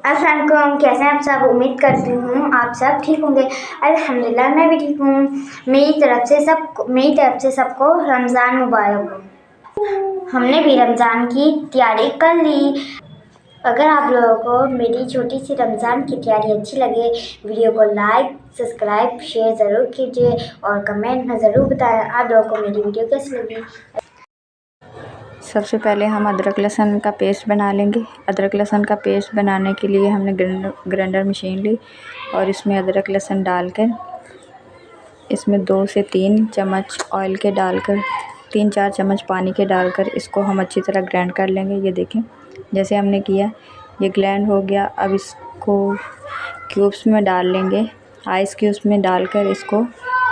अस्सलाम वालेकुम, कैसे हैं आप सब। उम्मीद करती हूँ आप सब ठीक होंगे। अल्हम्दुलिल्लाह मैं भी ठीक हूँ। मेरी तरफ से सबको रमज़ान मुबारक हो। हमने भी रमज़ान की तैयारी कर ली। अगर आप लोगों को मेरी छोटी सी रमज़ान की तैयारी अच्छी लगे, वीडियो को लाइक, सब्सक्राइब, शेयर ज़रूर कीजिए और कमेंट में ज़रूर बताएं आप लोगों को मेरी वीडियो कैसी लगी। सबसे पहले हम अदरक लहसुन का पेस्ट बना लेंगे। अदरक लहसुन का पेस्ट बनाने के लिए हमने ग्राइंडर मशीन ली और इसमें अदरक लहसुन डालकर इसमें 2 से 3 चम्मच ऑयल के डालकर 3-4 चम्मच पानी के डालकर इसको हम अच्छी तरह ग्राइंड कर लेंगे। ये देखें जैसे हमने किया, ये ग्राइंड हो गया। अब इसको क्यूब्स में डाल लेंगे। आइस क्यूब्स में डालकर इसको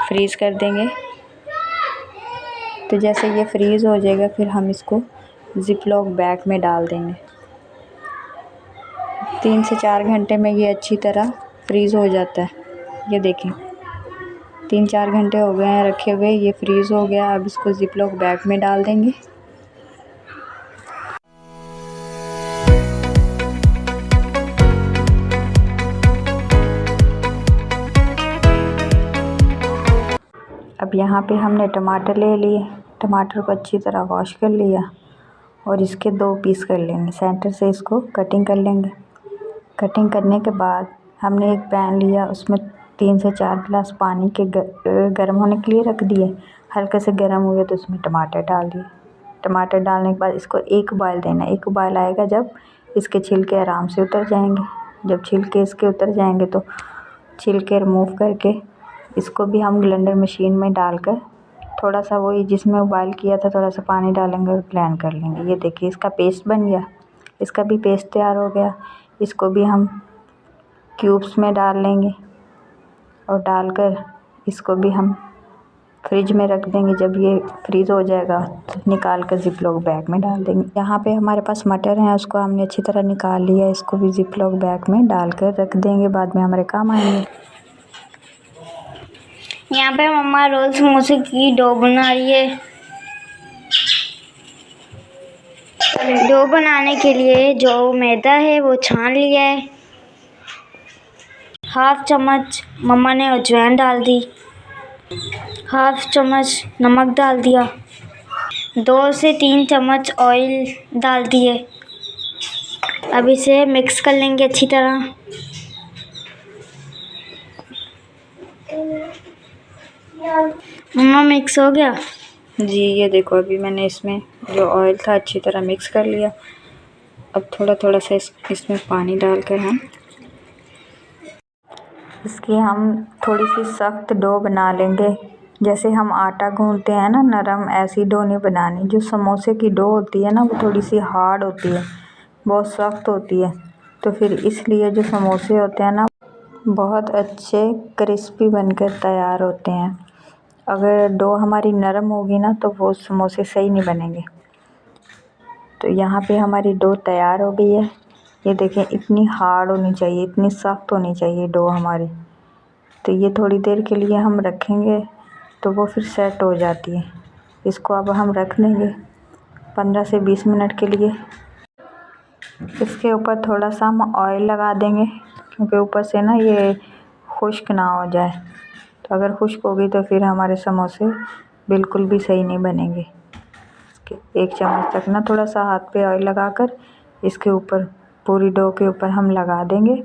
फ्रीज़ कर देंगे। तो जैसे ये फ्रीज़ हो जाएगा फिर हम इसको ज़िप-लॉक बैग में डाल देंगे। 3 से 4 घंटे में ये अच्छी तरह फ्रीज़ हो जाता है। ये देखें 3-4 घंटे हो गए हैं रखे हुए, ये फ्रीज़ हो गया। अब इसको ज़िप-लॉक बैग में डाल देंगे। अब यहाँ पे हमने टमाटर ले लिए। टमाटर को अच्छी तरह वॉश कर लिया और इसके 2 पीस कर लेंगे। सेंटर से इसको कटिंग कर लेंगे। कटिंग करने के बाद हमने एक पैन लिया, उसमें 3 से 4 गिलास पानी के गर्म होने के लिए रख दिए। हल्के से गर्म हुए तो उसमें टमाटर डाल दिए। टमाटर डालने के बाद इसको एक उबाल देना। एक उबाल आएगा जब इसके छिलके आराम से उतर जाएंगे। जब छिलके इसके उतर जाएंगे तो छिलके रिमूव करके इसको भी हम ब्लेंडर मशीन में डालकर थोड़ा सा वही जिसमें उबाल किया था थोड़ा सा पानी डालेंगे और ब्लेंड कर लेंगे। ये देखिए इसका पेस्ट बन गया। इसका भी पेस्ट तैयार हो गया। इसको भी हम क्यूब्स में डाल लेंगे और डालकर इसको भी हम फ्रिज में रख देंगे। जब ये फ्रीज़ हो जाएगा तो निकाल कर ज़िप-लॉक बैग में डाल देंगे। यहाँ पे हमारे पास मटर हैं, उसको हमने अच्छी तरह निकाल लिया। इसको भी ज़िप-लॉक बैग में डालकर रख देंगे, बाद में हमारे काम आएंगे। यहाँ पे मम्मा रोल समोसे की डो बना रही है। डो बनाने के लिए जो मैदा है वो छान लिया है। हाफ चम्मच मम्मा ने अजवाइन डाल दी। हाफ चम्मच नमक डाल दिया। 2 से 3 चम्मच ऑयल डाल दिए। अब इसे मिक्स कर लेंगे अच्छी तरह। मम्मा मिक्स हो गया जी। ये देखो अभी मैंने इसमें जो ऑयल था अच्छी तरह मिक्स कर लिया। अब थोड़ा थोड़ा सा इसमें पानी डालकर इसकी हम थोड़ी सी सख्त डो बना लेंगे। जैसे हम आटा गूंथते हैं ना नरम, ऐसी डो नहीं बनानी। जो समोसे की डो होती है ना वो थोड़ी सी हार्ड होती है, बहुत सख्त होती है। तो फिर इसलिए जो समोसे होते हैं ना बहुत अच्छे क्रिस्पी बनकर तैयार होते हैं। अगर डो हमारी नरम होगी ना तो वो समोसे सही नहीं बनेंगे। तो यहाँ पे हमारी डो तैयार हो गई है। ये देखें इतनी हार्ड होनी चाहिए, इतनी सख्त होनी चाहिए डो हमारी। तो ये थोड़ी देर के लिए हम रखेंगे तो वो फिर सेट हो जाती है। इसको अब हम रख देंगे 15 से 20 मिनट के लिए। इसके ऊपर थोड़ा सा हम ऑयल लगा देंगे क्योंकि ऊपर से ना ये खुश्क ना हो जाए। तो अगर खुश्क होगी तो फिर हमारे समोसे बिल्कुल भी सही नहीं बनेंगे। 1 चम्मच तक ना थोड़ा सा हाथ पे ऑयल लगाकर इसके ऊपर पूरी डो के ऊपर हम लगा देंगे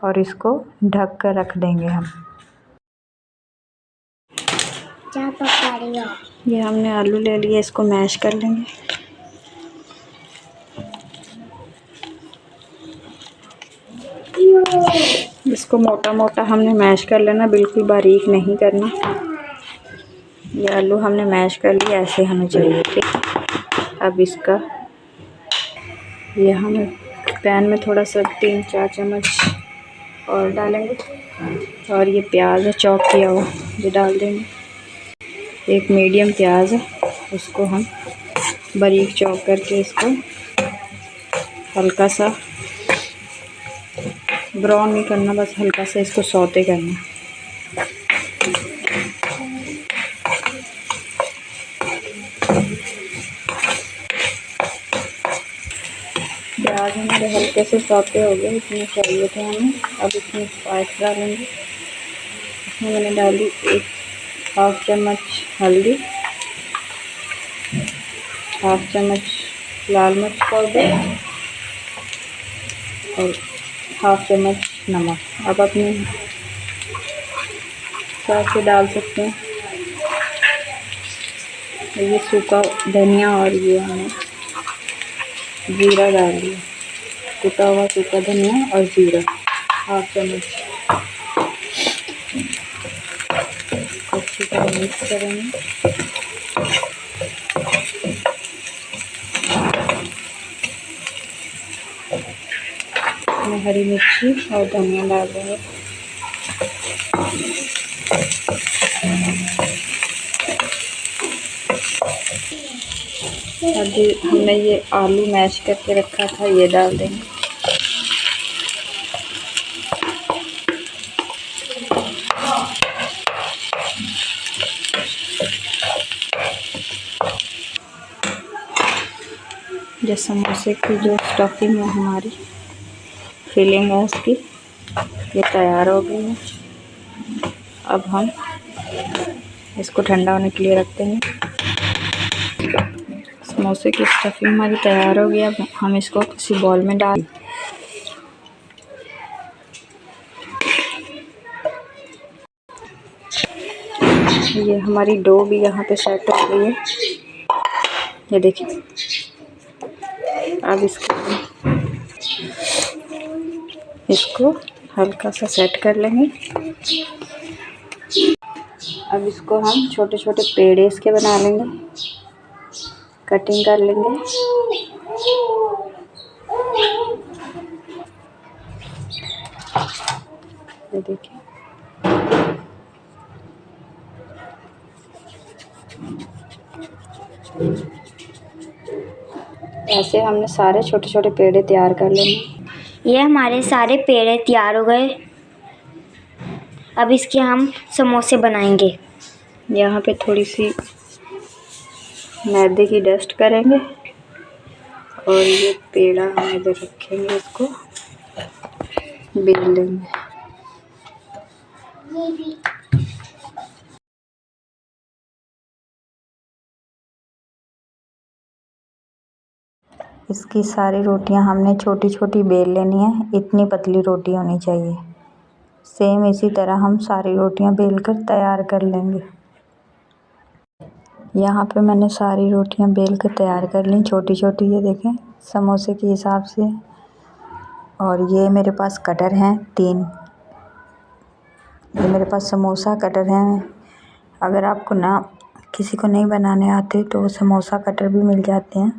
और इसको ढक कर रख देंगे हम। क्या पका रही हो? ये हमने आलू ले लिए, इसको मैश कर लेंगे। इसको मोटा मोटा हमने मैश कर लेना, बिल्कुल बारीक नहीं करना। ये आलू हमने मैश कर लिया, ऐसे हमें चाहिए थे। अब इसका ये हम पैन में थोड़ा सा 3-4 चम्मच और डालेंगे और ये प्याज है चॉप किया हुआ ये डाल देंगे। एक मीडियम प्याज है, उसको हम बारीक चॉप करके इसको हल्का सा ब्राउन नहीं करना, बस हल्का सा इसको सौते करना। प्याज हमने ये हल्के से सौते हो गए, इतने चाहिए थे हमें। अब इसमें स्पाइस डालेंगे। इसमें मैंने डाली 1/2 चम्मच हल्दी, 1/2 चम्मच लाल मिर्च पाउडर और 1/2 चम्मच नमक। अब अपने हिसाब से डाल सकते हैं। ये सूखा धनिया और ये हमने जीरा डाल दिया, कुटा हुआ सूखा धनिया और जीरा 1/2 चम्मच। अच्छी तरह मिक्स करेंगे। इसमें हरी मिर्ची और धनिया डाल देंगे। अभी हमने ये आलू मैश करके रखा था, ये डाल देंगे। जो समोसे की जो स्टफिंग है, हमारी फिलिंग है उसकी, ये तैयार हो गई है। अब हम इसको ठंडा होने के लिए रखते हैं। समोसे की स्टफिंग हमारी तैयार हो गई। अब हम इसको किसी बॉल में डाल, ये हमारी डो भी यहाँ पे सेट हो गई है, ये देखिए। अब इसको हल्का सा सेट कर लेंगे। अब इसको हम छोटे छोटे पेड़े इसके बना लेंगे, कटिंग कर लेंगे। ये देखिए, ऐसे हमने सारे छोटे छोटे पेड़े तैयार कर लेंगे। ये हमारे सारे पेड़े तैयार हो गए। अब इसके हम समोसे बनाएंगे। यहाँ पे थोड़ी सी मैदे की डस्ट करेंगे और ये पेड़ा हम इधर रखेंगे, इसको बेल लेंगे। इसकी सारी रोटियां हमने छोटी छोटी बेल लेनी है, इतनी पतली रोटी होनी चाहिए। सेम इसी तरह हम सारी रोटियां बेल कर तैयार कर लेंगे। यहाँ पे मैंने सारी रोटियां बेल कर तैयार कर ली, छोटी छोटी, ये देखें समोसे के हिसाब से। और ये मेरे पास कटर हैं 3, ये मेरे पास समोसा कटर हैं। अगर आपको किसी को नहीं बनाने आते तो समोसा कटर भी मिल जाते हैं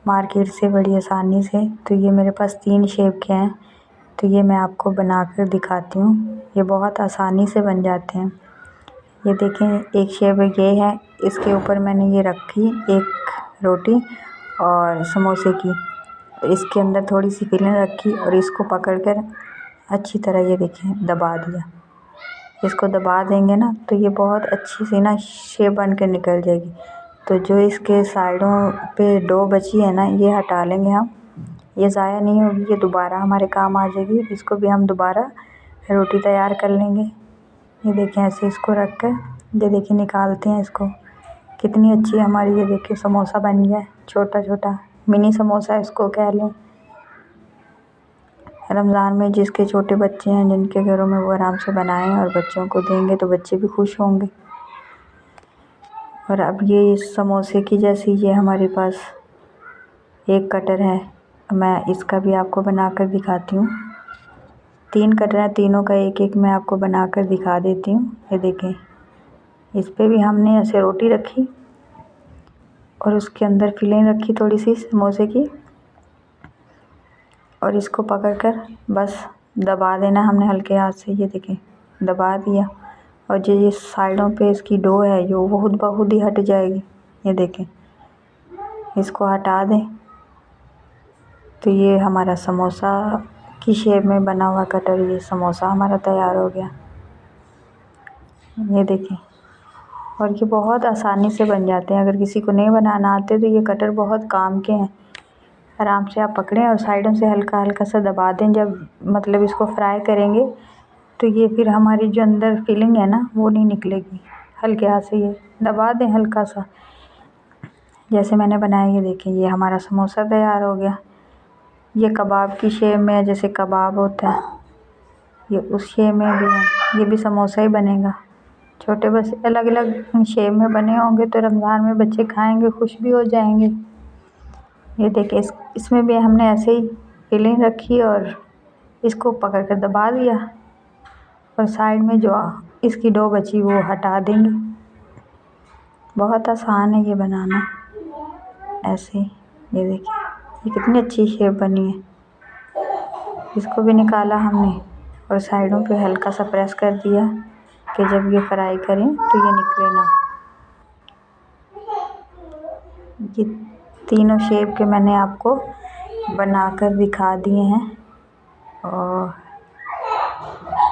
मार्केट से बड़ी आसानी से। तो ये मेरे पास 3 शेप के हैं, तो ये मैं आपको बनाकर दिखाती हूँ। ये बहुत आसानी से बन जाते हैं। ये देखें, एक शेप ये है, इसके ऊपर मैंने ये रखी एक रोटी और समोसे की, इसके अंदर थोड़ी सी फिलिंग रखी और इसको पकड़कर अच्छी तरह ये देखें दबा दिया। इसको दबा देंगे ना तो ये बहुत अच्छी सी ना शेप बन कर निकल जाएगी। तो जो इसके साइडों पे डो बची है ना, ये हटा लेंगे हम, ये ज़ाया नहीं होगी, ये दोबारा हमारे काम आ जाएगी। इसको भी हम दोबारा रोटी तैयार कर लेंगे। ये देखें, ऐसे इसको रख कर ये देखिए निकालते हैं इसको, कितनी अच्छी हमारी ये देखिए समोसा बन गया है। छोटा छोटा मिनी समोसा इसको कह लें। रमज़ान में जिसके छोटे बच्चे हैं, जिनके घरों में, वो आराम से बनाएं और बच्चों को देंगे तो बच्चे भी खुश होंगे। और अब ये समोसे की जैसी ये हमारे पास एक कटर है, मैं इसका भी आपको बनाकर दिखाती हूँ। 3 कटर हैं, तीनों का एक एक मैं आपको बनाकर दिखा देती हूँ। ये देखें, इस पे भी हमने ऐसे रोटी रखी और उसके अंदर फिलिंग रखी थोड़ी सी समोसे की, और इसको पकड़कर बस दबा देना हमने हल्के हाथ से। ये देखें, दबा दिया और जो ये साइडों पे इसकी डो है जो बहुत ही हट जाएगी। ये देखें, इसको हटा दें तो ये हमारा समोसा की शेप में बना हुआ कटर, ये समोसा हमारा तैयार हो गया। ये देखें, और ये बहुत आसानी से बन जाते हैं। अगर किसी को नहीं बनाना आते तो ये कटर बहुत काम के हैं। आराम से आप पकड़ें और साइडों से हल्का हल्का सा दबा दें। जब मतलब इसको फ्राई करेंगे तो ये फिर हमारी जो अंदर फिलिंग है ना वो नहीं निकलेगी। हल्के हाथ से ये दबा दें हल्का सा, जैसे मैंने बनाया। ये देखें, ये हमारा समोसा तैयार हो गया। ये कबाब की शेप में है, जैसे कबाब होता है ये उस शेप में भी है। ये भी समोसा ही बनेगा, छोटे बस अलग अलग शेप में बने होंगे तो रमज़ान में बच्चे खाएंगे, खुश भी हो जाएंगे। ये देखिए, इसमें भी हमने ऐसे ही फिलिंग रखी और इसको पकड़ कर दबा दिया और साइड में जो इसकी डो बची वो हटा देंगे। बहुत आसान है ये बनाना ऐसे। ये देखिए, ये कितनी अच्छी शेप बनी है। इसको भी निकाला हमने और साइडों पे हल्का सा प्रेस कर दिया कि जब ये फ्राई करें तो ये निकले ना। ये तीनों शेप के मैंने आपको बनाकर दिखा दिए हैं और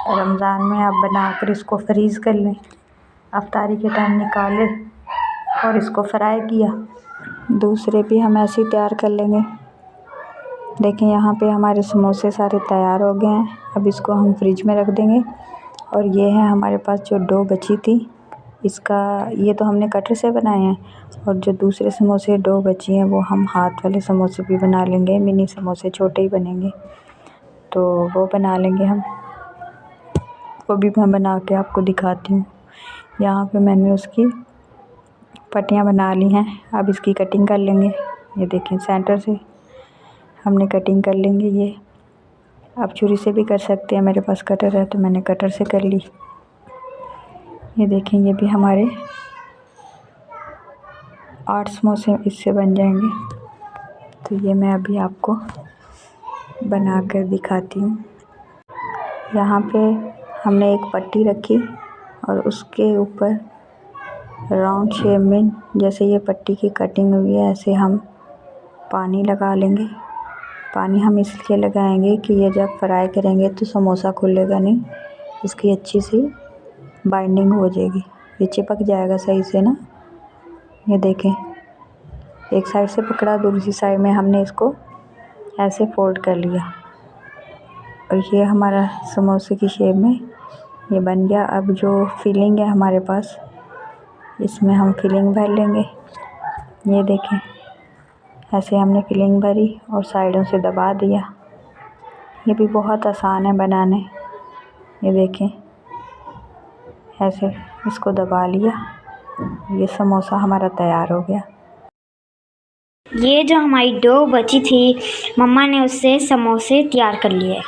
रमज़ान में आप बनाकर इसको फ्रीज़ कर लें। अफ्तारी के टाइम निकाले और इसको फ्राई किया। दूसरे भी हम ऐसे ही तैयार कर लेंगे। देखें, यहाँ पे हमारे समोसे सारे तैयार हो गए हैं। अब इसको हम फ्रिज में रख देंगे। और ये है हमारे पास जो डो बची थी, इसका ये तो हमने कटर से बनाए हैं और जो दूसरे समोसे डो बची हैं वो हम हाथ वाले समोसे भी बना लेंगे। मिनी समोसे छोटे ही बनेंगे तो वो बना लेंगे हम। वो भी मैं बना के आपको दिखाती हूँ। यहाँ पे मैंने उसकी पट्टियाँ बना ली हैं। अब इसकी कटिंग कर लेंगे। ये देखें, सेंटर से हमने कटिंग कर लेंगे। ये आप छुरी से भी कर सकते हैं, मेरे पास कटर है तो मैंने कटर से कर ली। ये देखें, ये भी हमारे 8 समोसे इससे बन जाएंगे। तो ये मैं अभी आपको बना कर दिखाती हूँ। यहाँ पे हमने एक पट्टी रखी और उसके ऊपर राउंड शेप में जैसे ये पट्टी की कटिंग हुई है ऐसे हम पानी लगा लेंगे। पानी हम इसलिए लगाएंगे कि ये जब फ्राई करेंगे तो समोसा खुलेगा नहीं, इसकी अच्छी सी बाइंडिंग हो जाएगी, ये चिपक जाएगा सही से ना। ये देखें, एक साइड से पकड़ा, दूसरी साइड में हमने इसको ऐसे फोल्ड कर लिया और ये हमारा समोसे की शेप में ये बन गया। अब जो फिलिंग है हमारे पास, इसमें हम फिलिंग भर लेंगे। ये देखें, ऐसे हमने फिलिंग भरी और साइडों से दबा दिया। ये भी बहुत आसान है बनाने। ये देखें, ऐसे इसको दबा लिया, ये समोसा हमारा तैयार हो गया। ये जो हमारी डो बची थी, मम्मा ने उससे समोसे तैयार कर लिए।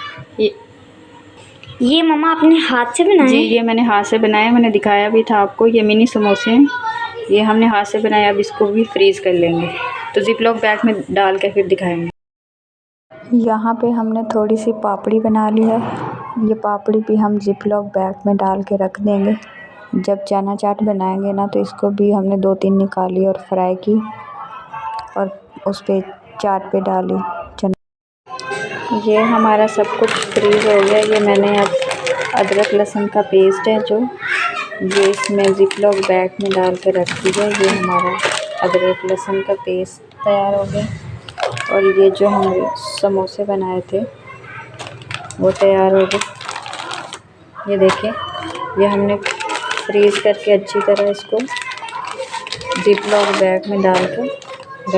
ये मम्मा अपने हाथ से बनाए? जी, ये मैंने हाथ से बनाया, मैंने दिखाया भी था आपको। ये मिनी समोसे हैं, ये हमने हाथ से बनाया। अब इसको भी फ्रीज़ कर लेंगे तो जिपलॉक बैग में डाल के फिर दिखाएंगे। यहाँ पे हमने थोड़ी सी पापड़ी बना ली है। ये पापड़ी भी हम जिपलॉक बैग में डाल के रख देंगे। जब चना चाट बनाएंगे ना तो इसको भी हमने 2-3 निकाली और फ्राई की और उस पे चाट पे डाली चना। ये हमारा सब कुछ फ्रीज़ हो गया। ये मैंने अब अदरक लहसुन का पेस्ट है जो ये इसमें जिपलॉक बैग में डाल के रख दिया। ये हमारा अदरक लहसुन का पेस्ट तैयार हो गया। और ये जो हम समोसे बनाए थे वो तैयार हो गए। ये देखें, ये हमने फ्रीज़ करके अच्छी तरह इसको जिपलॉक बैग में डाल के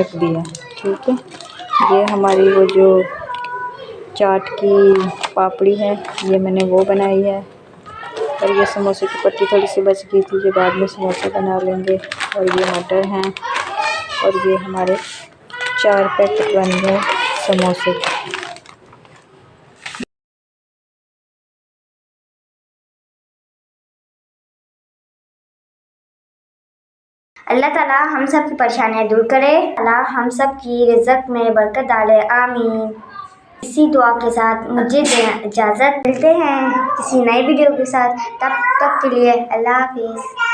रख दिया। ठीक है, ये हमारी वो जो चाट की पापड़ी है ये मैंने वो बनाई है। और ये समोसे की पट्टी थोड़ी सी बच गई थी, ये बाद में समोसे बना लेंगे। और ये मटर हैं और ये हमारे 4 पैकेट बन गए समोसे के। अल्लाह ताला हम सब की परेशानियाँ दूर करे, अल्लाह हम सब की रिज़्क़ में बरकत डाले, आमीन। इसी दुआ के साथ मुझे इजाज़त, मिलते हैं किसी नई वीडियो के साथ। तब तक के लिए अल्लाह हाफिज़।